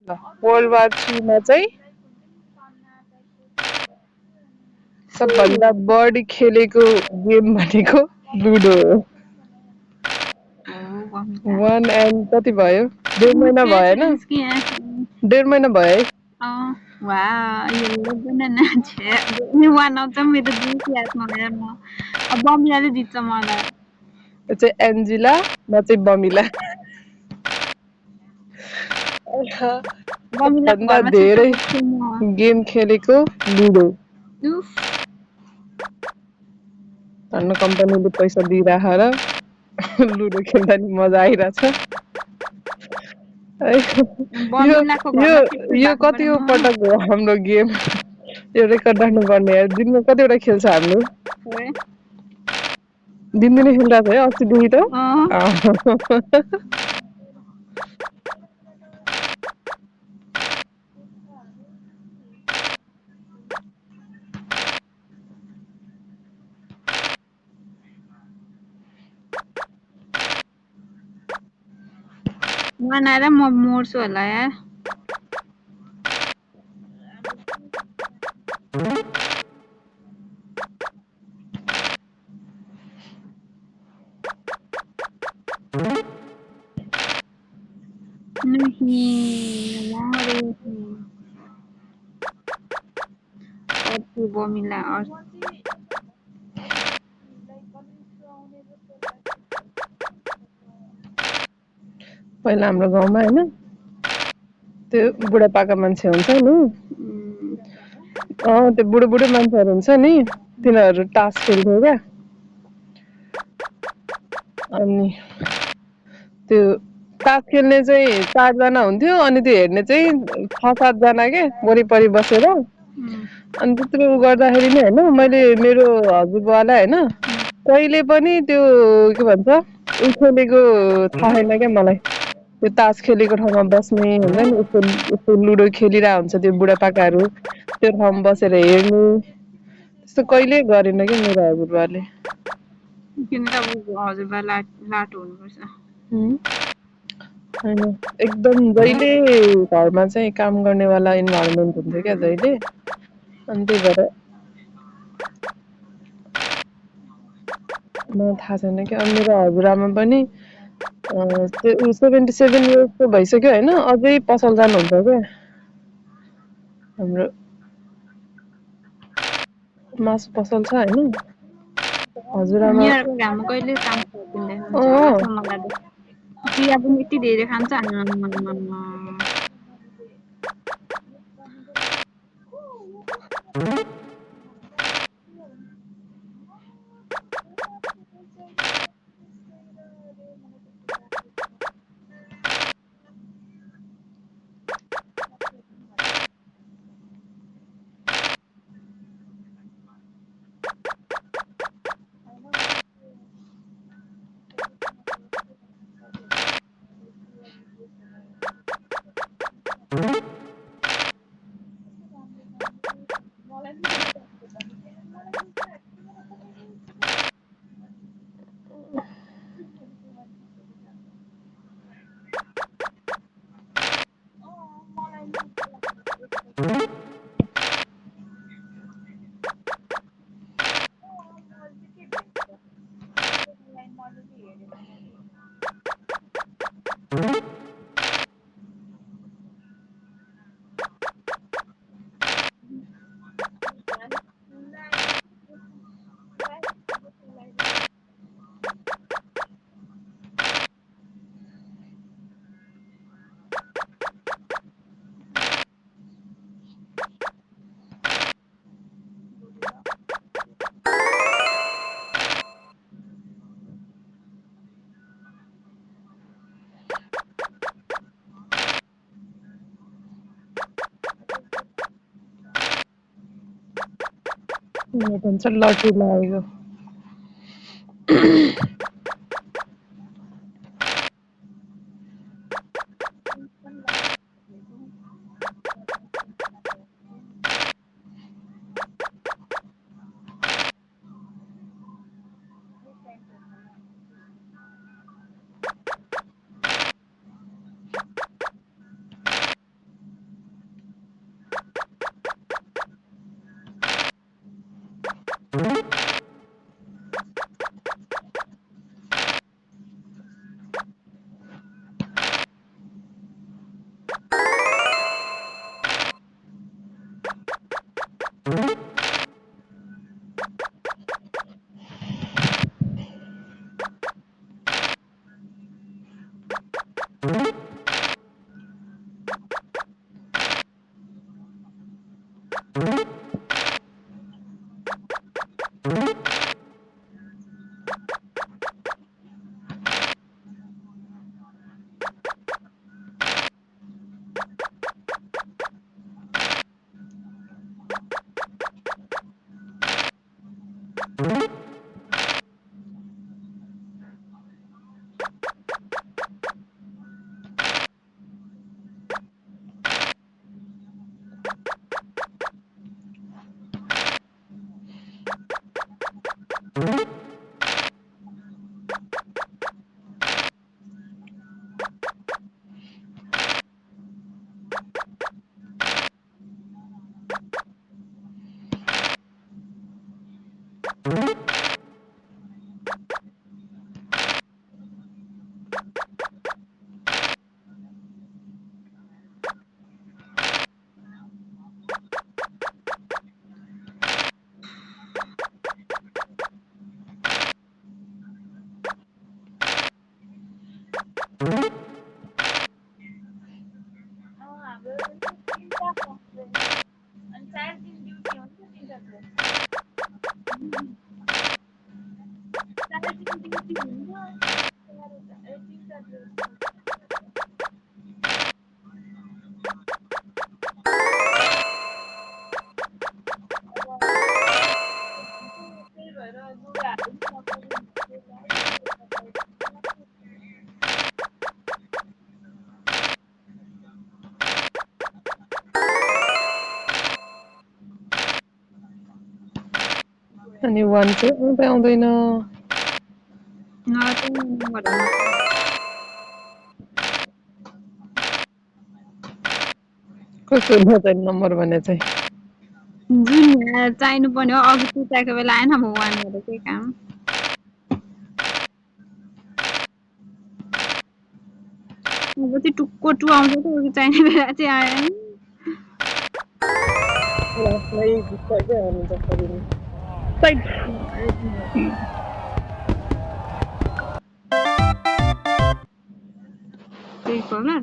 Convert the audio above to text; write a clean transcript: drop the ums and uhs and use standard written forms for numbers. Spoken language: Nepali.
ल वर्ल्ड वार 3 मा चाहिँ सबभन्दा बढी खेलेको गेम भनेको लुडो हो। हो भन्छ 1 एन्ड कति भयो? 1.5 महिना भएन? 1.5 महिना भयो है। वा यो बनाना छे वान आउँछ मेरो दुई यादमा आएर म अब बमिलाले जित्छ मलाई यो चाहिँ एन्जिला, म चाहिँ बमिला। बमिला सबभन्दा घरमा छिटो धेरै पुग्छु म गेम खेलेको लुडो। उफ धन्न कम्पनीले पैसा दिइराख र लुडो खेल्दा नि मजा आइरहेछ। यो बमिलाको यो घरमा छिटो यो लाग्नु कति पर्यो हो म पटक हो हाम्रो गेम? यो रेकर्ड राख्नुपर्ने यार। दिनमा कतिवटा खेल्छ हामीले? दिनदिनै खेलिरहेको छ है अस्तिदेखि त। बनाएर म मर्छु होला यार नहीं अर्को बमिला पहिला हाम्रो गाउँमा हैन त्यो बुढापाका मान्छे हुन्छ नि त्यो बुढो मान्छेहरू हुन्छ नि तिनीहरू टास खेल्थ्यो क्या अनि त्यो टास खेल्ने चाहिँ 4 जना हुन्थ्यो अनि त्यो हेर्ने चाहिँ 6-7 जना के वरिपरि बसेर अनि त्यत्रो गर्दाखेरि नि हैन मैले मेरो हजुरबुवालाई हैन कहिले पनि त्यो के भन्छ उ खेलेको थाहा छैन क्या मलाई त्यो तास खेलेको ठाउँमा बस्ने हुन्छ नि यस्तो लुडो खेलिरहेको हुन्छ त्यो बुढापाकाहरू त्यो ठाउँमा बसेर हेर्ने त्यस्तो कहिले गरेन क्या मेरो हजुरबुवाले किन त हजुरबा लाटो हुनुपर्छ हैन एकदम जहिले घरमा चाहिँ काम गर्नेवाला इन्भाइरोमेन्ट हुन्थ्यो क्या जहिले अनि त्यही भएर मलाई थाहा छैन क्या मेरो हजुरआमा पनि 77 इयर्सको भइसक्यो होइन अझै पसल जानुहुन्छ क्या हाम्रो मासु पसल छ होइन हजुरआमा कहिले काम सकिँदैन हुन्छ मलाई चिया पनि यति धेरै खान्छ भन्छ लटरी लागेको अनि 1 चाहिँ आउँदै आउँदैन कस्तो नचाहिने नम्बर भने चाहिँ जुन चाहिनु पर्ने हो अघि टुटाएको बेला आएन भगवान्हरू के काम अब चाहिँ टुक्को टु आउँछ त अघि चाहिने बेला चाहिँ आएन लास्टमै जित्छ क्या अनि जसरी नि त्यही कलर